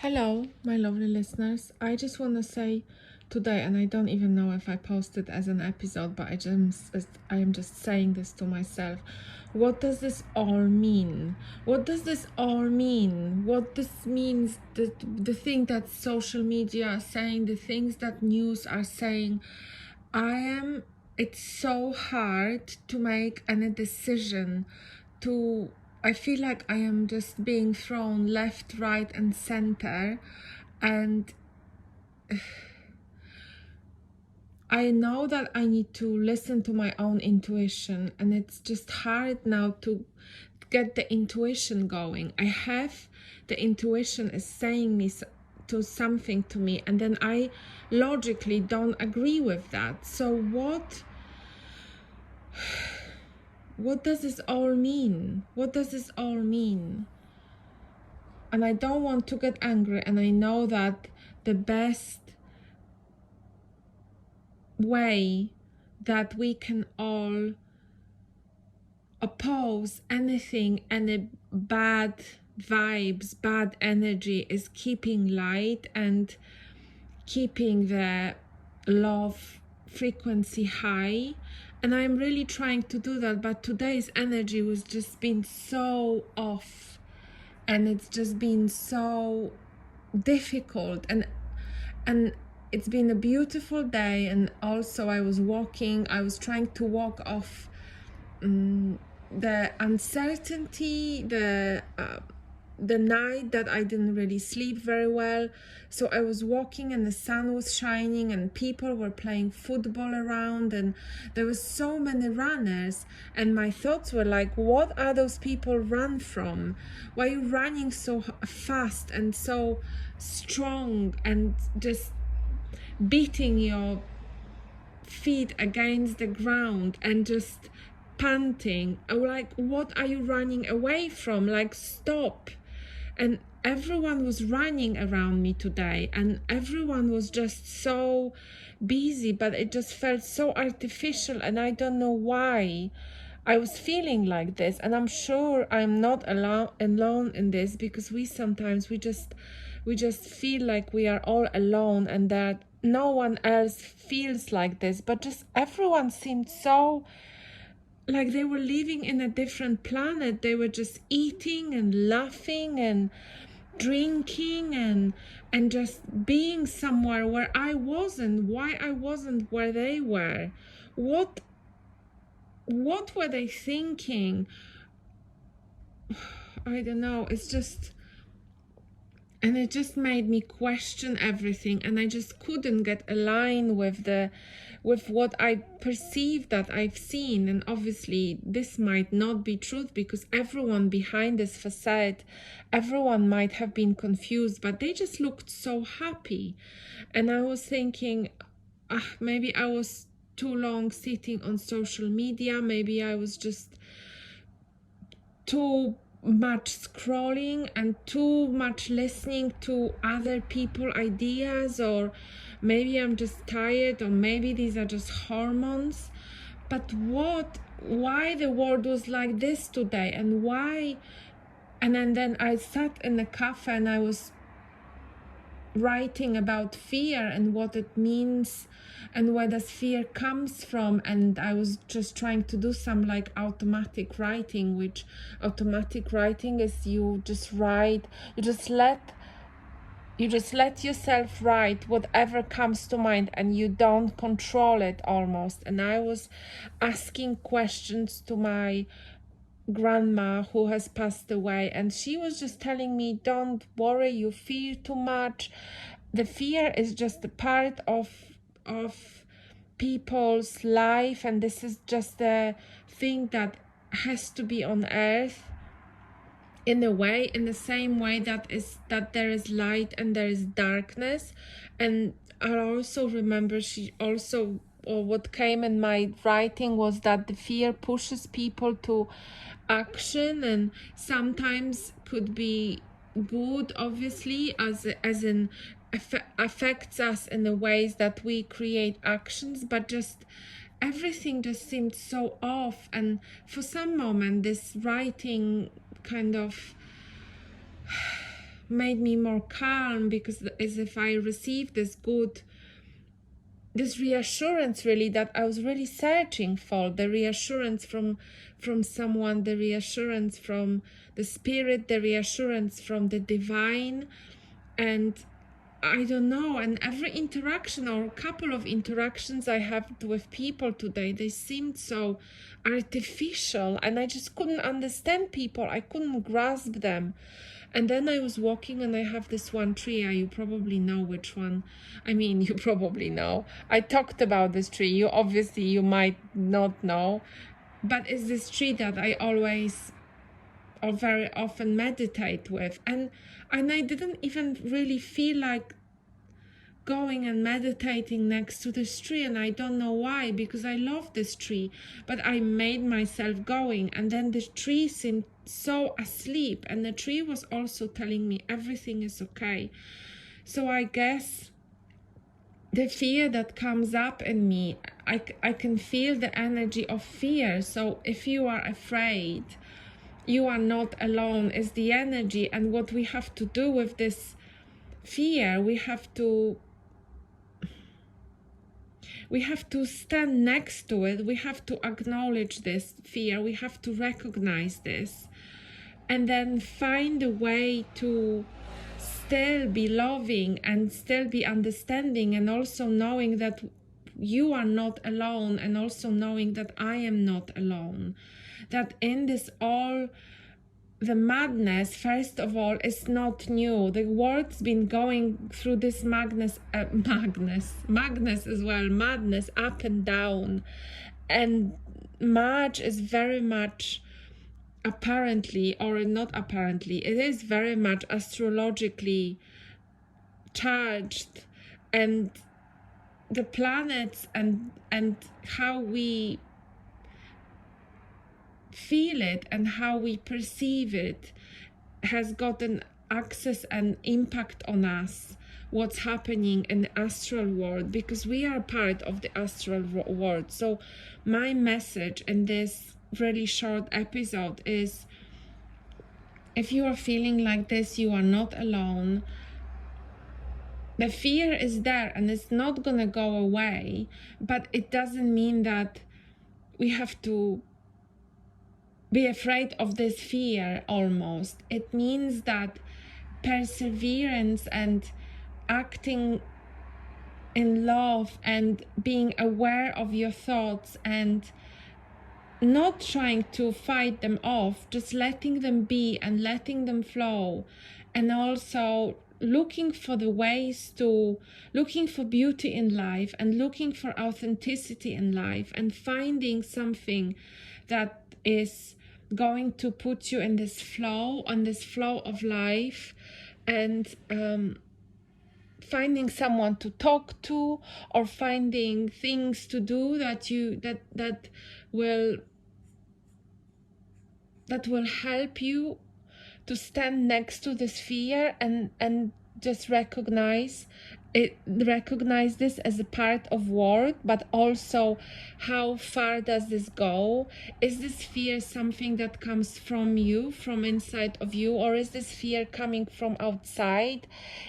Hello, my lovely listeners. I just want to say today, and I don't even know if I posted as an episode, but I am just saying this to myself. What does this all mean? What does this all mean? What this means, the thing that social media are saying, the things that news are saying. It's so hard to make any decision to I feel like I am just being thrown left, right, and center, and I know that I need to listen to my own intuition, and it's just hard now to get the intuition going. I have the intuition is saying me to something to me, and then I logically don't agree with that. So what does this all mean? What does this all mean? And I don't want to get angry, and I know that the best way that we can all oppose anything, any bad vibes, bad energy, is keeping light and keeping the love frequency high. And I'm really trying to do that, but today's energy was just been so off, and it's just been so difficult, and it's been a beautiful day. And also I was trying to walk off the uncertainty, the night that I didn't really sleep very well. So I was walking, and the sun was shining, and people were playing football around, and there was so many runners, and my thoughts were like, what are those people run from? Why are you running so fast and so strong, and just beating your feet against the ground and just panting? Like, what are you running away from? Like, stop. And everyone was running around me today, and everyone was just so busy, but it just felt so artificial, and I don't know why I was feeling like this. And I'm sure I'm not alone in this, because we just feel like we are all alone, and that no one else feels like this. But just everyone seemed so like they were living in a different planet. They were just eating and laughing and drinking and just being somewhere where I wasn't. Why I wasn't where they were? What were they thinking? I don't know. It just made me question everything, and I just couldn't get aligned with what I perceive that I've seen. And obviously this might not be truth, because everyone behind this facade, everyone might have been confused, but they just looked so happy. And I was thinking, maybe I was too long sitting on social media, maybe I was just too much scrolling and too much listening to other people ideas, or maybe I'm just tired, or maybe these are just hormones. But why the world was like this today, and why? And then I sat in a cafe, and I was writing about fear and what it means and where does fear comes from. And I was just trying to do some like automatic writing, which automatic writing is you just let yourself write whatever comes to mind, and you don't control it almost. And I was asking questions to my grandma who has passed away, and she was just telling me, don't worry, you fear too much. The fear is just a part of people's life, and this is just a thing that has to be on earth in the same way that there is light and there is darkness. And I also remember or what came in my writing was that the fear pushes people to action, and sometimes could be good, obviously, as in affects us in the ways that we create actions, but just everything just seemed so off. And for some moment this writing kind of made me more calm, because as if I received this reassurance really that I was really searching for, the reassurance from someone, the reassurance from the spirit, the reassurance from the divine. And I don't know, and every interaction or a couple of interactions I had with people today, they seemed so artificial, and I just couldn't understand people. I couldn't grasp them. And then I was walking, and I have this one tree. You probably know which one. I mean, you probably know. I talked about this tree. You might not know. But it's this tree that I always or very often meditate with. And I didn't even really feel like going and meditating next to this tree, and I don't know why, because I love this tree, but I made myself going, and then the tree seemed so asleep, and the tree was also telling me everything is okay. So I guess the fear that comes up in me, I can feel the energy of fear. So if you are afraid, you are not alone, is the energy. And what we have to do with this fear, we have to stand next to it. We have to acknowledge this fear. We have to recognize this, and then find a way to still be loving and still be understanding, and also knowing that you are not alone, and also knowing that I am not alone. That in this all, the madness, first of all, is not new. The world's been going through this madness as well, madness up and down. And March is very much apparently, or not apparently, it is very much astrologically charged. And the planets and how we feel it and how we perceive it has gotten access and impact on us, what's happening in the astral world, because we are part of the astral world. So my message in this really short episode is, if you are feeling like this, you are not alone. The fear is there and it's not gonna go away, but it doesn't mean that we have to be afraid of this fear. Almost, it means that perseverance and acting in love and being aware of your thoughts and not trying to fight them off, just letting them be and letting them flow, and also looking for beauty in life and looking for authenticity in life, and finding something that is going to put you in this flow, of life, and finding someone to talk to, or finding things to do that will help you to stand next to this fear and just recognize this as a part of work, but also how far does this go? Is this fear something that comes from you, from inside of you, or is this fear coming from outside?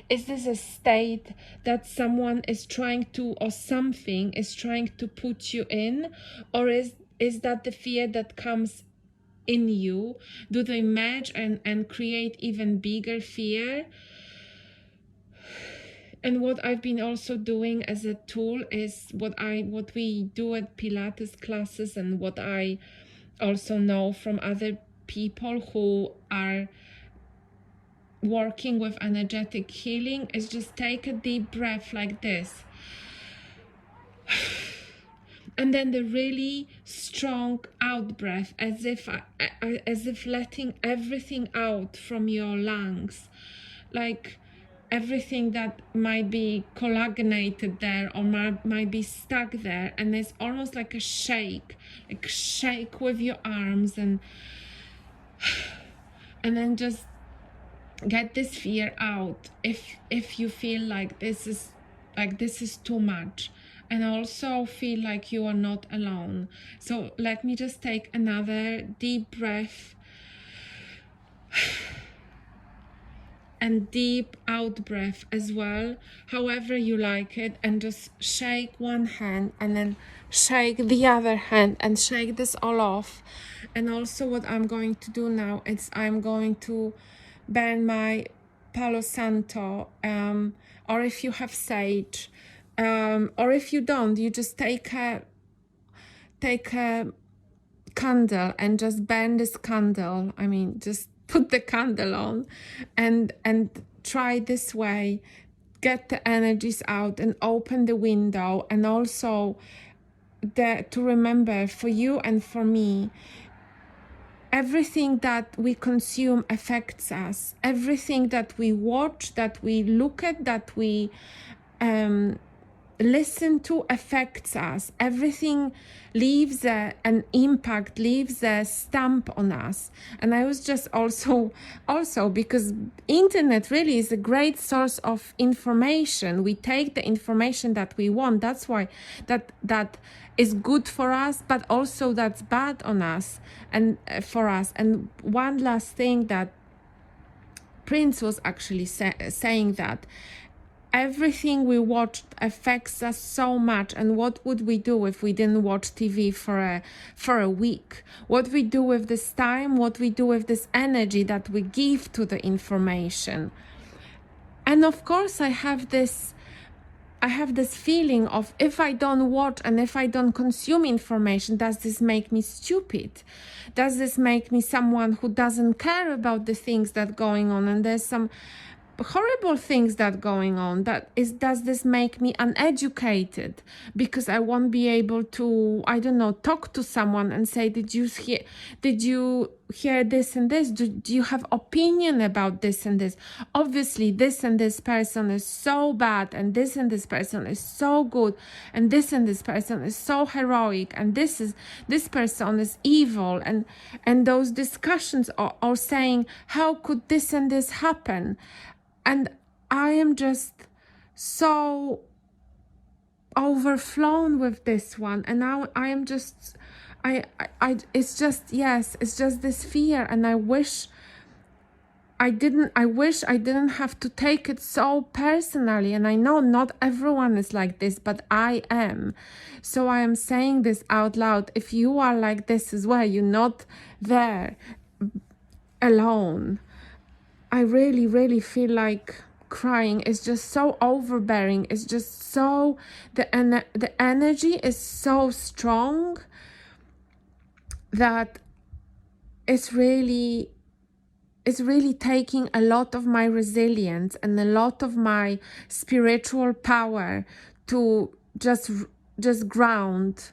Is this a state that someone is trying to, or something is trying to put you in, or is that the fear that comes in you? Do they match and create even bigger fear? And what I've been also doing as a tool is what we do at Pilates classes, and what I also know from other people who are working with energetic healing, is just take a deep breath like this. And then the really strong out breath, as if letting everything out from your lungs, like everything that might be coagulated there or might be stuck there, and it's almost like a shake with your arms, and then just get this fear out if you feel like this is too much, and also feel like you are not alone. So let me just take another deep breath. and deep out breath as well, however you like it, and just shake one hand and then shake the other hand and shake this all off. And also what I'm going to do now is I'm going to burn my Palo Santo, or if you have sage, or if you don't, you just take a candle and just burn this candle. I mean, just put the candle on and try this way, get the energies out and open the window. And also to remember, for you and for me, everything that we consume affects us. Everything that we watch, that we look at, that we listen to affects us. Everything leaves an impact, leaves a stamp on us. And I was just also because internet really is a great source of information. We take the information that we want. That's why that is good for us, but also that's bad on us and for us. And one last thing, that Prince was actually saying that everything we watched affects us so much. And what would we do if we didn't watch TV for a week? What we do with this time, what we do with this energy that we give to the information. And of course I have this feeling of, if I don't watch and if I don't consume information, does this make me stupid? Does this make me someone who doesn't care about the things that are going on? And there's some horrible things that going on. Does this make me uneducated because I won't be able to, I don't know, talk to someone and say, did you hear this and this? Do you have opinion about this and this? Obviously this and this person is so bad, and this person is so good, and this person is so heroic, and this person is evil, and those discussions are saying, how could this and this happen? And I am just so overflown with this one. And now I am just, it's just this fear. And I wish I didn't have to take it so personally. And I know not everyone is like this, but I am. So I am saying this out loud. If you are like this as well, you're not there alone. I really, really feel like crying. Is just so overbearing. It's just so, the energy is so strong that it's really taking a lot of my resilience and a lot of my spiritual power to just ground,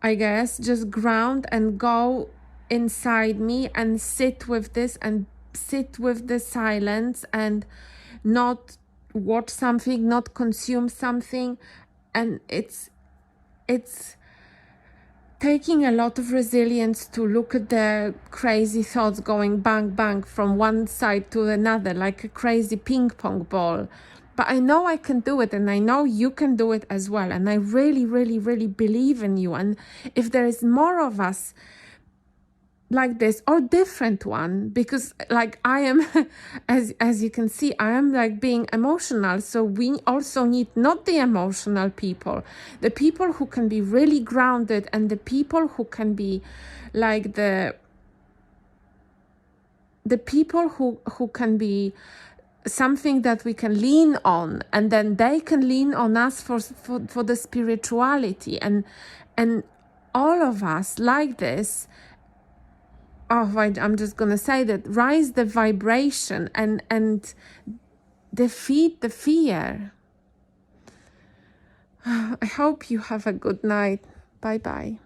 I guess, just ground and go inside me and sit with this and sit with the silence and not watch something, not consume something. And it's taking a lot of resilience to look at the crazy thoughts going bang bang from one side to another like a crazy ping pong ball. But I know I can do it, and I know you can do it as well. And I really, really, really believe in you. And if there is more of us like this, or different one, because like I am as you can see, I am like being emotional. So we also need not the emotional people, the people who can be really grounded, and the people who can be like the people who can be something that we can lean on, and then they can lean on us for the spirituality, and all of us like this. I'm just going to say that, rise the vibration and defeat the fear. I hope you have a good night. Bye-bye.